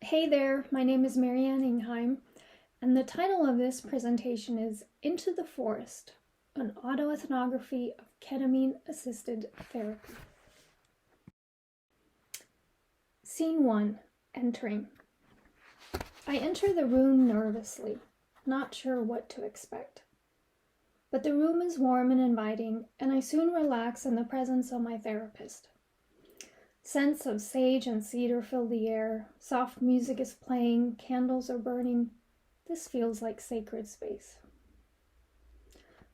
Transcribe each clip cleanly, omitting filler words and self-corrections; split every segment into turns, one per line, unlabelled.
Hey there, my name is Marianne Ingheim, and the title of this presentation is Into the Forest, an Autoethnography of Ketamine-Assisted Therapy. Scene 1. Entering. I enter the room nervously, not sure what to expect. But the room is warm and inviting, and I soon relax in the presence of my therapist. Scents of sage and cedar fill the air, soft music is playing, candles are burning. This feels like sacred space.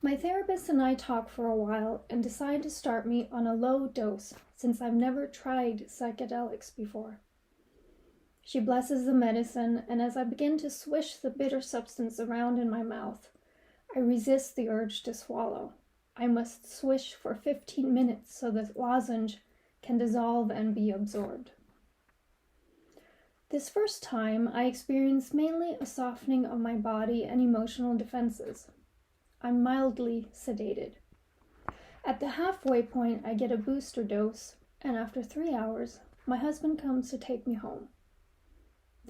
My therapist and I talk for a while and decide to start me on a low dose since I've never tried psychedelics before. She blesses the medicine, and as I begin to swish the bitter substance around in my mouth, I resist the urge to swallow. I must swish for 15 minutes so the lozenge can dissolve and be absorbed. This first time, I experienced mainly a softening of my body and emotional defenses. I'm mildly sedated. At the halfway point, I get a booster dose, and after 3 hours, my husband comes to take me home.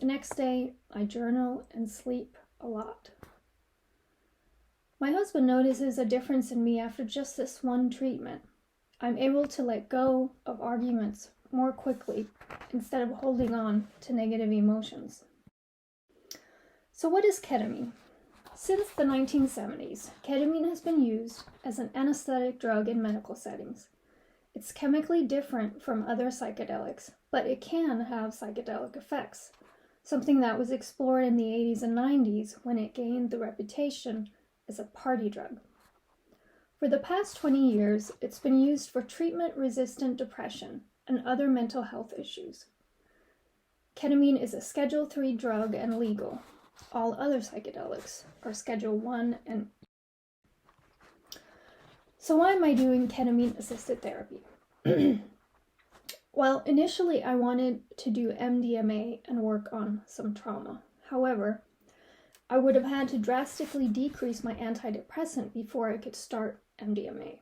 The next day, I journal and sleep a lot. My husband notices a difference in me after just this one treatment. I'm able to let go of arguments more quickly instead of holding on to negative emotions. So what is ketamine? Since the 1970s, ketamine has been used as an anesthetic drug in medical settings. It's chemically different from other psychedelics, but it can have psychedelic effects, something that was explored in the 80s and 90s when it gained the reputation as a party drug. For the past 20 years, it's been used for treatment-resistant depression and other mental health issues. Ketamine is a Schedule III drug and legal. All other psychedelics are Schedule I and... So why am I doing ketamine-assisted therapy? Well, initially I wanted to do MDMA and work on some trauma. However, I would have had to drastically decrease my antidepressant before I could start MDMA.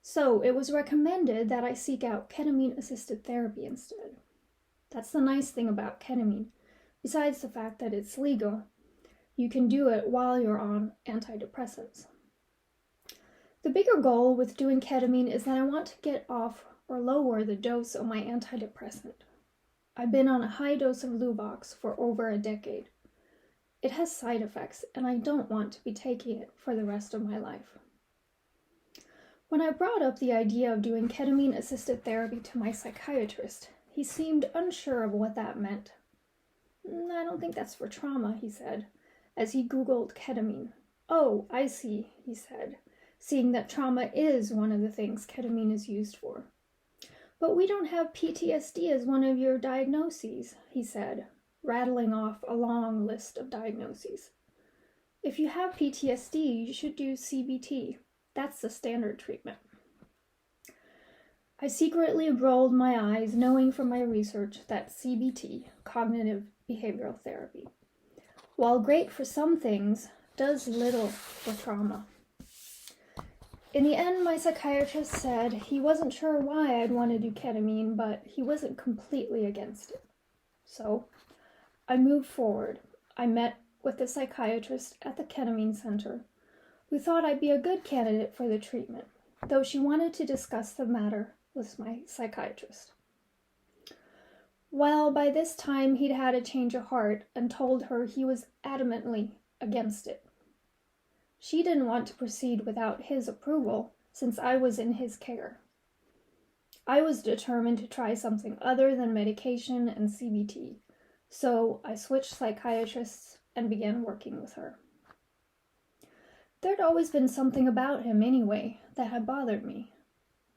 So it was recommended that I seek out ketamine-assisted therapy instead. That's the nice thing about ketamine. Besides the fact that it's legal, you can do it while you're on antidepressants. The bigger goal with doing ketamine is that I want to get off or lower the dose of my antidepressant. I've been on a high dose of Luvox for over a decade. It has side effects, and I don't want to be taking it for the rest of my life. When I brought up the idea of doing ketamine-assisted therapy to my psychiatrist, he seemed unsure of what that meant. I don't think that's for trauma, he said, as he Googled ketamine. Oh, I see, he said, seeing that trauma is one of the things ketamine is used for. But we don't have PTSD as one of your diagnoses, he said, rattling off a long list of diagnoses. If you have PTSD, you should do CBT. That's the standard treatment. I secretly rolled my eyes, knowing from my research that CBT, cognitive behavioral therapy, while great for some things, does little for trauma. In the end, my psychiatrist said he wasn't sure why I'd want to do ketamine, but he wasn't completely against it. So I moved forward. I met with the psychiatrist at the ketamine center, who thought I'd be a good candidate for the treatment, though she wanted to discuss the matter with my psychiatrist. Well, by this time he'd had a change of heart and told her he was adamantly against it. She didn't want to proceed without his approval, since I was in his care. I was determined to try something other than medication and CBT, so I switched psychiatrists and began working with her. There'd always been something about him anyway that had bothered me.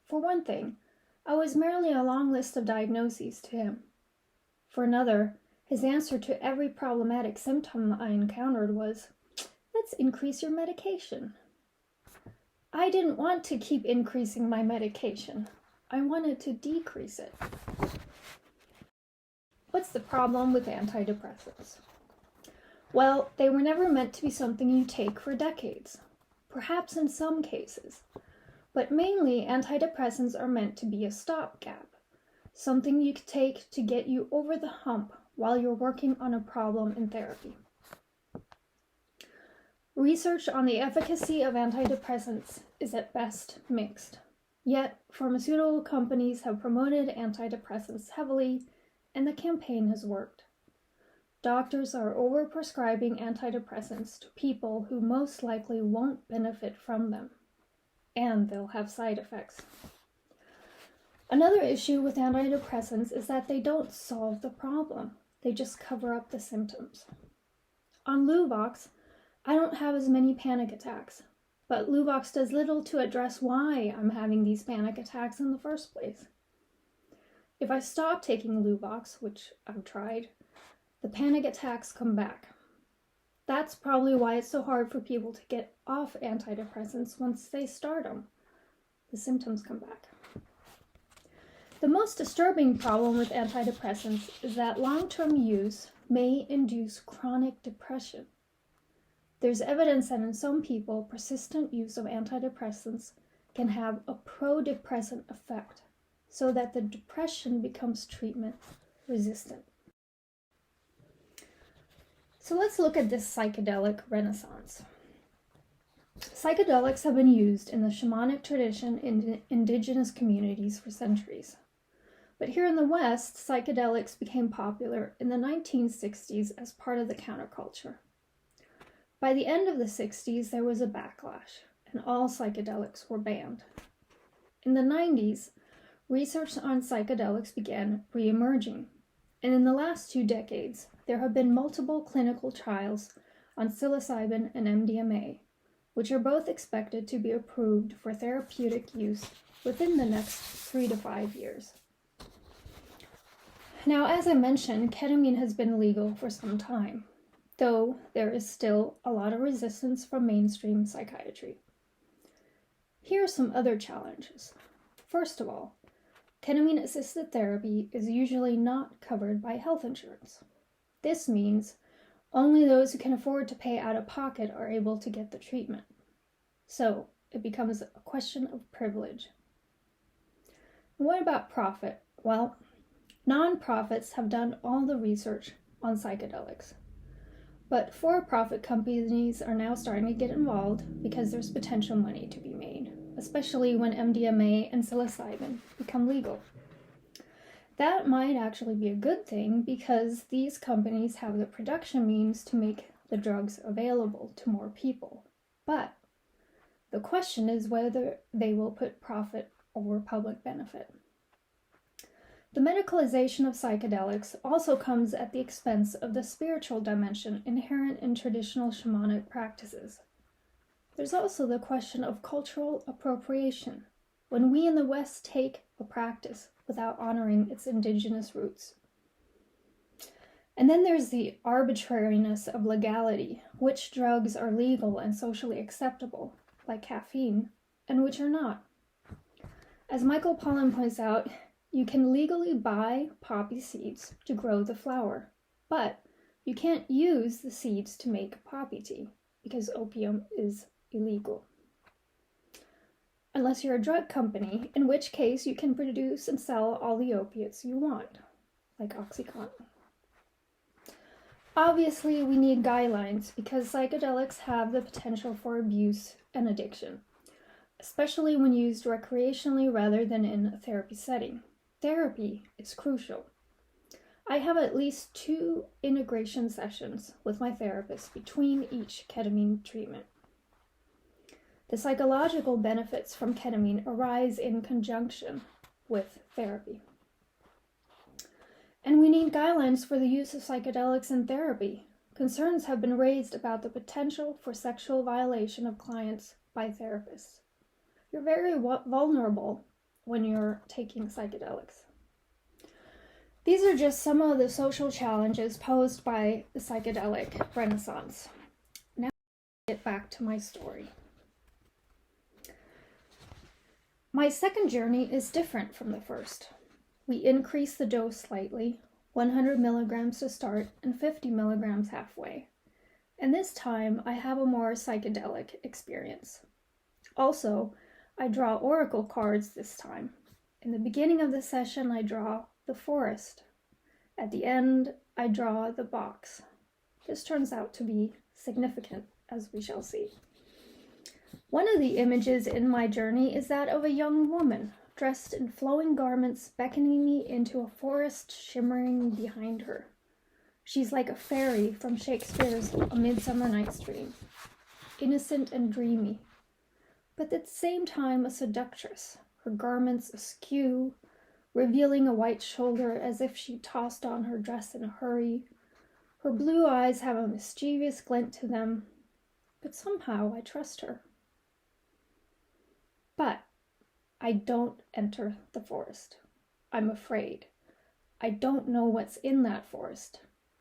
For one thing, I was merely a long list of diagnoses to him. For another, his answer to every problematic symptom I encountered was, "Let's increase your medication." I didn't want to keep increasing my medication. I wanted to decrease it. What's the problem with antidepressants? Well, they were never meant to be something you take for decades. Perhaps in some cases. But mainly, antidepressants are meant to be a stopgap, something you could take to get you over the hump while you're working on a problem in therapy. Research on the efficacy of antidepressants is at best mixed. Yet, pharmaceutical companies have promoted antidepressants heavily, and the campaign has worked. Doctors are overprescribing antidepressants to people who most likely won't benefit from them, and they'll have side effects. Another issue with antidepressants is that they don't solve the problem. They just cover up the symptoms. On Luvox, I don't have as many panic attacks, but Luvox does little to address why I'm having these panic attacks in the first place. If I stop taking Luvox, which I've tried, the panic attacks come back. That's probably why it's so hard for people to get off antidepressants once they start them. The symptoms come back. The most disturbing problem with antidepressants is that long-term use may induce chronic depression. There's evidence that in some people, persistent use of antidepressants can have a pro-depressant effect, so that the depression becomes treatment resistant. So let's look at this psychedelic renaissance. Psychedelics have been used in the shamanic tradition in indigenous communities for centuries. But here in the West, psychedelics became popular in the 1960s as part of the counterculture. By the end of the 60s, there was a backlash, and all psychedelics were banned. In the 90s, research on psychedelics began re-emerging, and in the last 2 decades, there have been multiple clinical trials on psilocybin and MDMA, which are both expected to be approved for therapeutic use within the next 3 to 5 years. Now, as I mentioned, ketamine has been legal for some time, though there is still a lot of resistance from mainstream psychiatry. Here are some other challenges. First of all, ketamine-assisted therapy is usually not covered by health insurance. This means only those who can afford to pay out of pocket are able to get the treatment. So it becomes a question of privilege. And what about profit? Well, nonprofits have done all the research on psychedelics. But for-profit companies are now starting to get involved because there's potential money to be made, especially when MDMA and psilocybin become legal. That might actually be a good thing because these companies have the production means to make the drugs available to more people. But the question is whether they will put profit over public benefit. The medicalization of psychedelics also comes at the expense of the spiritual dimension inherent in traditional shamanic practices. There's also the question of cultural appropriation, when we in the West take a practice without honoring its indigenous roots. And then there's the arbitrariness of legality, which drugs are legal and socially acceptable, like caffeine, and which are not. As Michael Pollan points out, you can legally buy poppy seeds to grow the flower, but you can't use the seeds to make poppy tea because opium is illegal. Unless you're a drug company, in which case you can produce and sell all the opiates you want, like OxyContin. Obviously, we need guidelines because psychedelics have the potential for abuse and addiction, especially when used recreationally rather than in a therapy setting. Therapy is crucial. I have at least 2 integration sessions with my therapist between each ketamine treatment. The psychological benefits from ketamine arise in conjunction with therapy. And we need guidelines for the use of psychedelics in therapy. Concerns have been raised about the potential for sexual violation of clients by therapists. You're very vulnerable when you're taking psychedelics. These are just some of the social challenges posed by the psychedelic renaissance. Now I'll get back to my story. My second journey is different from the first. We increase the dose slightly, 100 milligrams to start and 50 milligrams halfway. And this time I have a more psychedelic experience. Also, I draw oracle cards this time. In the beginning of the session, I draw the forest. At the end, I draw the box. This turns out to be significant, as we shall see. One of the images in my journey is that of a young woman, dressed in flowing garments, beckoning me into a forest shimmering behind her. She's like a fairy from Shakespeare's A Midsummer Night's Dream, innocent and dreamy, but at the same time a seductress, her garments askew, revealing a white shoulder as if she tossed on her dress in a hurry. Her blue eyes have a mischievous glint to them, but somehow I trust her. But I don't enter the forest. I'm afraid. I don't know what's in that forest,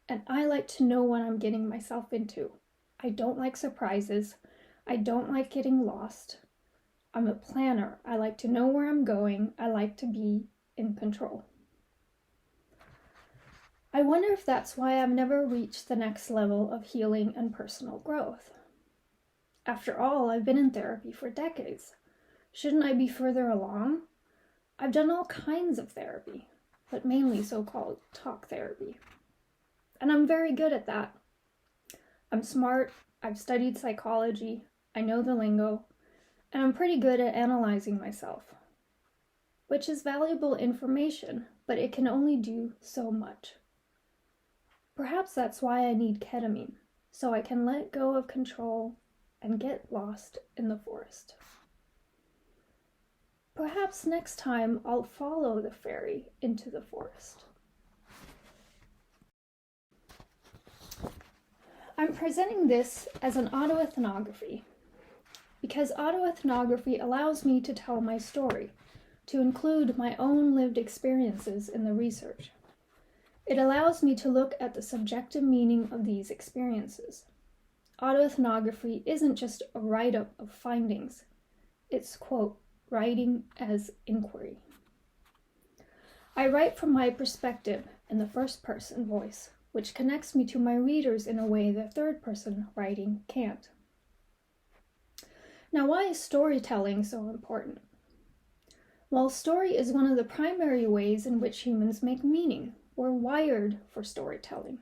and I like to know what I'm getting myself into. I don't like surprises. I don't like getting lost. I'm a planner. I like to know where I'm going. I like to be in control. I wonder if that's why I've never reached the next level of healing and personal growth. After all, I've been in therapy for decades. Shouldn't I be further along? I've done all kinds of therapy, but mainly so-called talk therapy. And I'm very good at that. I'm smart, I've studied psychology, I know the lingo, and I'm pretty good at analyzing myself, which is valuable information, but it can only do so much. Perhaps that's why I need ketamine, so I can let go of control and get lost in the forest. Perhaps next time I'll follow the fairy into the forest. I'm presenting this as an autoethnography because autoethnography allows me to tell my story, to include my own lived experiences in the research. It allows me to look at the subjective meaning of these experiences. Autoethnography isn't just a write-up of findings. It's, quote, writing as inquiry. I write from my perspective in the first-person voice, which connects me to my readers in a way that third-person writing can't. Now, why is storytelling so important? Well, story is one of the primary ways in which humans make meaning. We're wired for storytelling.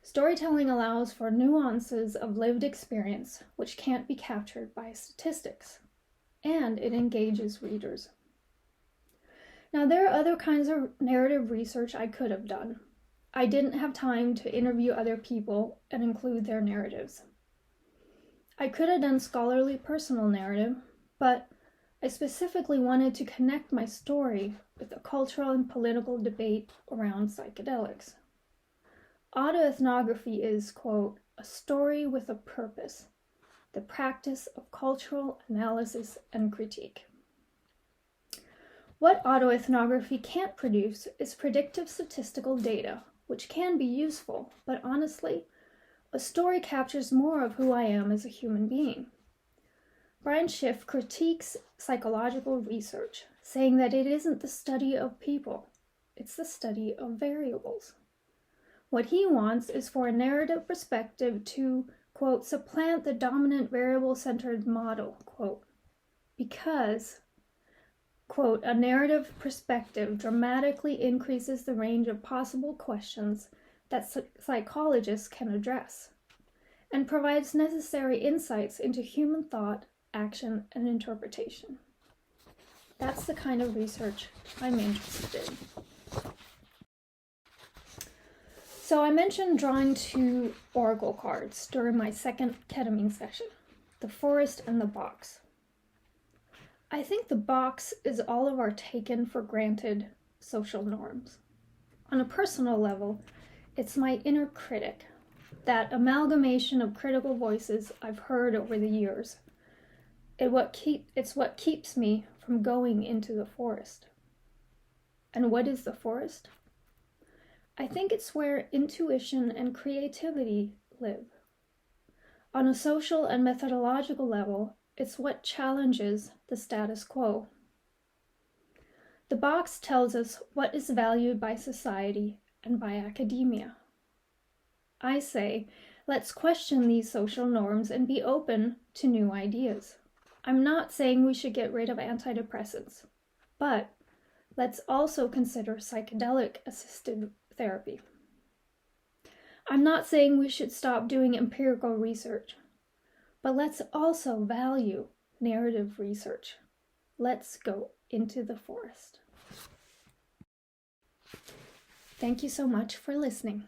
Storytelling allows for nuances of lived experience which can't be captured by statistics, and it engages readers. Now, there are other kinds of narrative research I could have done. I didn't have time to interview other people and include their narratives. I could have done scholarly personal narrative, but I specifically wanted to connect my story with the cultural and political debate around psychedelics. Autoethnography is, quote, a story with a purpose, the practice of cultural analysis and critique. What autoethnography can't produce is predictive statistical data, which can be useful, but honestly, a story captures more of who I am as a human being. Brian Schiff critiques psychological research, saying that it isn't the study of people, it's the study of variables. What he wants is for a narrative perspective to, quote, supplant the dominant variable-centered model, quote, because, quote, a narrative perspective dramatically increases the range of possible questions that psychologists can address, and provides necessary insights into human thought, action, and interpretation. That's the kind of research I'm interested in. So I mentioned drawing 2 oracle cards during my second ketamine session, the forest and the box. I think the box is all of our taken for granted social norms. On a personal level, it's my inner critic, that amalgamation of critical voices I've heard over the years. It's what keeps me from going into the forest. And what is the forest? I think it's where intuition and creativity live. On a social and methodological level, it's what challenges the status quo. The box tells us what is valued by society and by academia. I say, let's question these social norms and be open to new ideas. I'm not saying we should get rid of antidepressants, but let's also consider psychedelic-assisted therapy. I'm not saying we should stop doing empirical research, but let's also value narrative research. Let's go into the forest. Thank you so much for listening.